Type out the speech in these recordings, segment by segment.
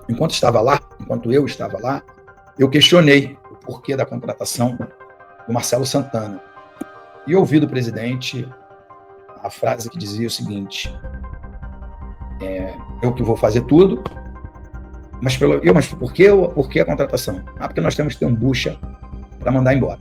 enquanto eu estava lá, eu questionei o porquê da contratação do Marcelo Santana. E ouvi do presidente a frase que dizia o seguinte: eu que vou fazer tudo, mas por que a contratação? Porque nós temos que ter um bucha para mandar embora.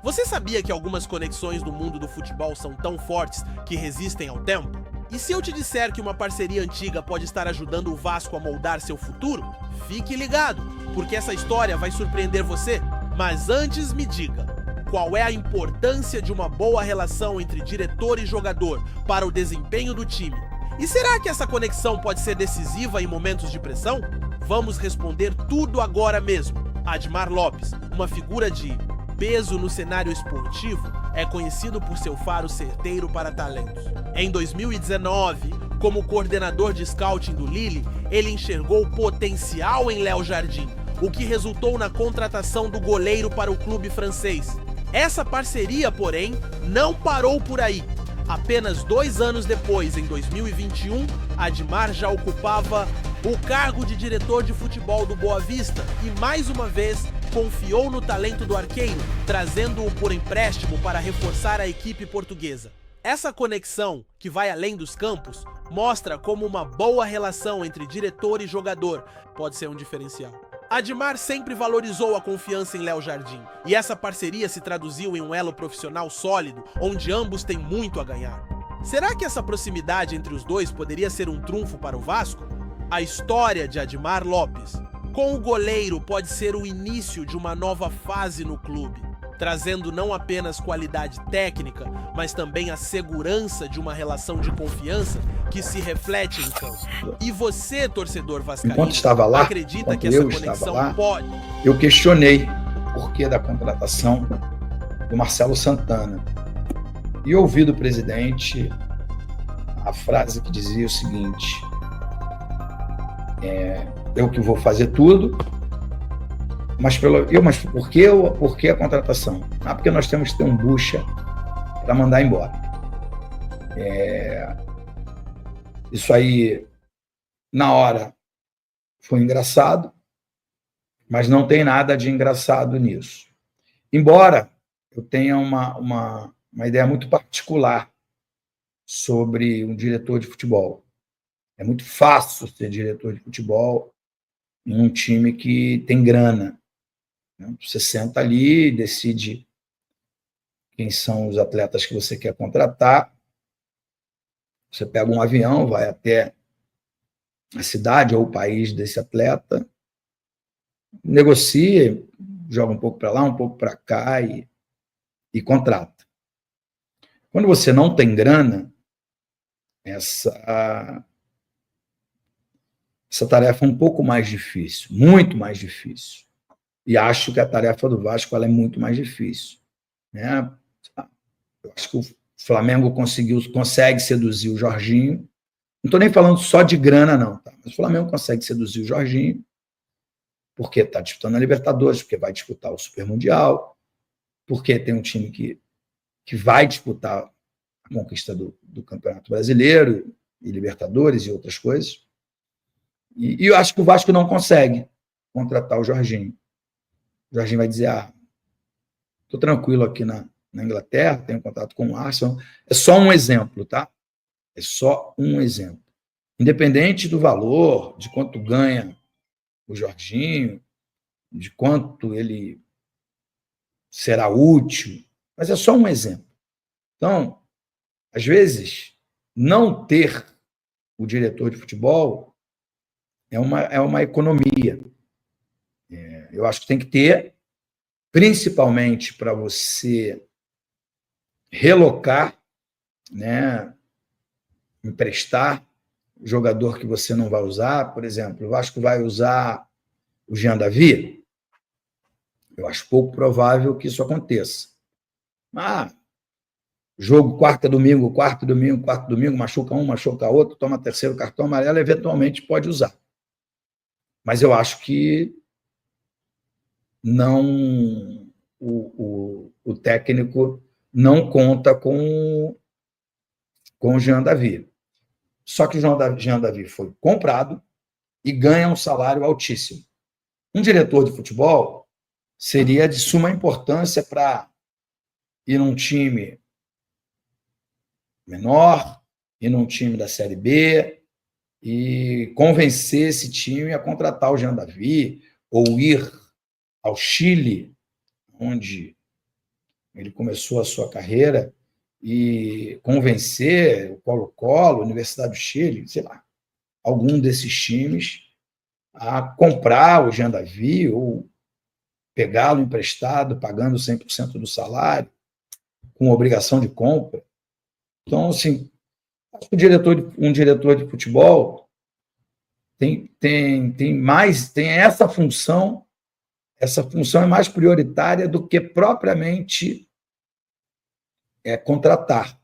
Você sabia que algumas conexões do mundo do futebol são tão fortes que resistem ao tempo? E se eu te disser que uma parceria antiga pode estar ajudando o Vasco a moldar seu futuro? Fique ligado, porque essa história vai surpreender você. Mas antes me diga, qual é a importância de uma boa relação entre diretor e jogador para o desempenho do time? E será que essa conexão pode ser decisiva em momentos de pressão? Vamos responder tudo agora mesmo. Admar Lopes, uma figura de peso no cenário esportivo, é conhecido por seu faro certeiro para talentos. Em 2019, como coordenador de scouting do Lille, ele enxergou potencial em Léo Jardim, o que resultou na contratação do goleiro para o clube francês. Essa parceria, porém, não parou por aí. Apenas 2 anos depois, em 2021, Admar já ocupava o cargo de diretor de futebol do Boa Vista e, mais uma vez, confiou no talento do arqueiro, trazendo-o por empréstimo para reforçar a equipe portuguesa. Essa conexão, que vai além dos campos, mostra como uma boa relação entre diretor e jogador pode ser um diferencial. Admar sempre valorizou a confiança em Léo Jardim, e essa parceria se traduziu em um elo profissional sólido, onde ambos têm muito a ganhar. Será que essa proximidade entre os dois poderia ser um trunfo para o Vasco? A história de Admar Lopes com o goleiro pode ser o início de uma nova fase no clube, trazendo não apenas qualidade técnica, mas também a segurança de uma relação de confiança que se reflete em campo. E você, torcedor vascaíno, acredita que essa conexão pode? Eu questionei o porquê da contratação do Marcelo Santana. E ouvi do presidente a frase que dizia o seguinte: eu que vou fazer tudo, mas por que a contratação? Porque nós temos que ter um bucha para mandar embora. Isso aí, na hora, foi engraçado, mas não tem nada de engraçado nisso. Embora eu tenha uma ideia muito particular sobre um diretor de futebol. É muito fácil ser diretor de futebol em um time que tem grana. Você senta ali, decide quem são os atletas que você quer contratar, você pega um avião, vai até a cidade ou o país desse atleta, negocia, joga um pouco para lá, um pouco para cá e contrata. Quando você não tem grana, essa tarefa é um pouco mais difícil, muito mais difícil. E acho que a tarefa do Vasco ela é muito mais difícil. Eu acho que o Flamengo consegue seduzir o Jorginho. Não estou nem falando só de grana, não. Tá? Mas o Flamengo consegue seduzir o Jorginho porque está disputando a Libertadores, porque vai disputar o Super Mundial, porque tem um time que vai disputar a conquista do Campeonato Brasileiro e Libertadores e outras coisas. E eu acho que o Vasco não consegue contratar o Jorginho. O Jorginho vai dizer, estou tranquilo aqui na Inglaterra, tenho contato com o Arsenal. É só um exemplo, tá? É só um exemplo. Independente do valor, de quanto ganha o Jorginho, de quanto ele será útil, mas é só um exemplo. Então, às vezes, não ter o diretor de futebol é uma economia. Eu acho que tem que ter, principalmente para você relocar, emprestar jogador que você não vai usar. Por exemplo, o Vasco vai usar o Jean Davi? Eu acho pouco provável que isso aconteça. Jogo quarta, domingo, machuca um, machuca outro, toma terceiro cartão amarelo, eventualmente pode usar. Mas eu acho que não, o técnico não conta com o Jean Davi. Só que o Jean Davi foi comprado e ganha um salário altíssimo. Um diretor de futebol seria de suma importância para ir num time menor, ir num time da Série B e convencer esse time a contratar o Jean Davi ou ir ao Chile, onde ele começou a sua carreira, e convencer o Colo-Colo, a Universidade do Chile, sei lá, algum desses times a comprar o Jean Davi ou pegá-lo emprestado, pagando 100% do salário, com obrigação de compra. Então, assim, acho que um diretor de futebol tem essa função. Essa função é mais prioritária do que propriamente contratar.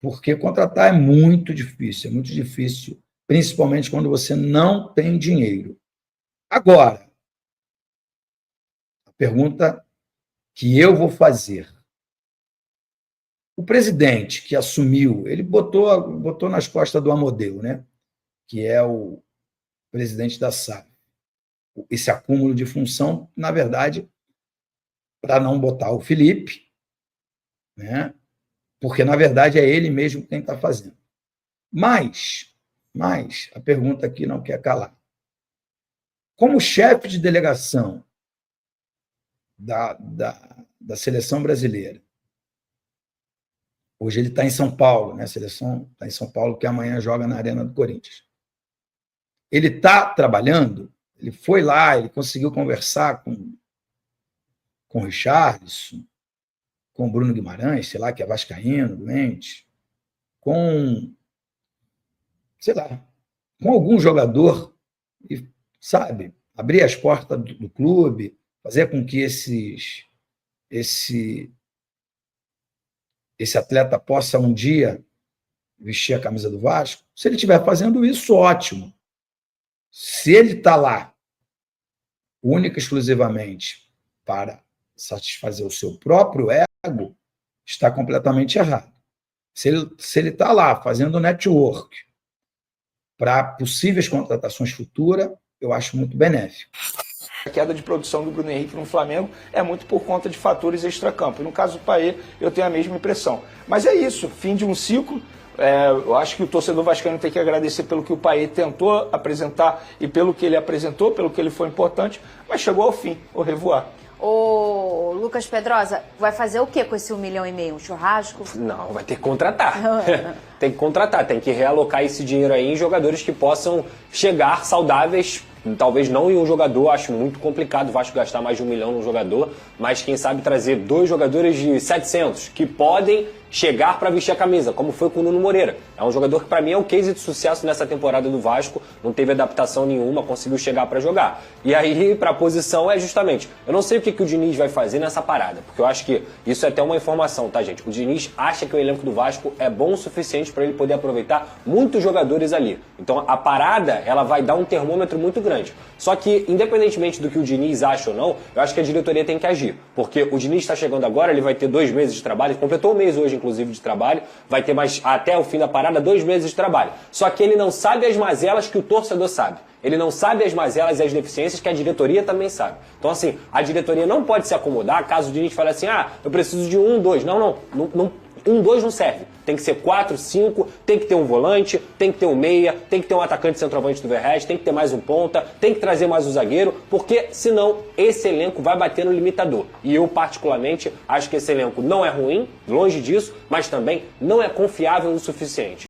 Porque contratar é muito difícil, principalmente quando você não tem dinheiro. Agora, a pergunta que eu vou fazer. O presidente que assumiu, ele botou nas costas do Amodeu, né? Que é o presidente da SAF. Esse acúmulo de função, na verdade, para não botar o Felipe, né? Porque, na verdade, é ele mesmo quem está fazendo. Mas, a pergunta aqui não quer calar. Como chefe de delegação da seleção brasileira, hoje ele está em São Paulo, né? A seleção está em São Paulo, que amanhã joga na Arena do Corinthians. Ele está trabalhando, ele foi lá, ele conseguiu conversar com o Richarlison, com o Bruno Guimarães, sei lá, que é vascaíno, doente, sei lá, com algum jogador, e, sabe, abrir as portas do clube, fazer com que esse atleta possa um dia vestir a camisa do Vasco. Se ele estiver fazendo isso, ótimo. Se ele está lá única e exclusivamente para satisfazer o seu próprio ego, está completamente errado. Se ele está lá fazendo network para possíveis contratações futuras, eu acho muito benéfico. A queda de produção do Bruno Henrique no Flamengo é muito por conta de fatores extracampo. E no caso do Payet, eu tenho a mesma impressão. Mas é isso, fim de um ciclo. Eu acho que o torcedor vascaíno tem que agradecer pelo que o Payet tentou apresentar e pelo que ele apresentou, pelo que ele foi importante, mas chegou ao fim, o revoar. Ô, Lucas Pedrosa, vai fazer o que com esse 1,5 milhão? Um churrasco? Não, vai ter que contratar. Tem que contratar, tem que realocar esse dinheiro aí em jogadores que possam chegar saudáveis. Talvez não em um jogador, acho muito complicado o Vasco gastar mais de 1 milhão num jogador, mas quem sabe trazer 2 jogadores de 700 que podem chegar para vestir a camisa, como foi com o Nuno Moreira. É um jogador que para mim é um case de sucesso nessa temporada do Vasco, não teve adaptação nenhuma, conseguiu chegar para jogar. E aí, para a posição, é justamente, eu não sei o que o Diniz vai fazer nessa parada, porque eu acho que isso é até uma informação, tá, gente? O Diniz acha que o elenco do Vasco é bom o suficiente para ele poder aproveitar muitos jogadores ali. Então a parada, ela vai dar um termômetro muito grande. Só que, independentemente do que o Diniz acha ou não, eu acho que a diretoria tem que agir. Porque o Diniz está chegando agora, ele vai ter 2 meses de trabalho, completou um mês hoje, inclusive, de trabalho, vai ter mais, até o fim da parada, 2 meses de trabalho. Só que ele não sabe as mazelas que o torcedor sabe. Ele não sabe as mazelas e as deficiências que a diretoria também sabe. Então, assim, a diretoria não pode se acomodar caso o Diniz fale assim, eu preciso de 1, 2. Não. 1, 2 não serve. Tem que ser 4, 5, tem que ter um volante, tem que ter um meia, tem que ter um atacante centroavante do Verratti, tem que ter mais um ponta, tem que trazer mais um zagueiro, porque senão esse elenco vai bater no limitador. E eu, particularmente, acho que esse elenco não é ruim, longe disso, mas também não é confiável o suficiente.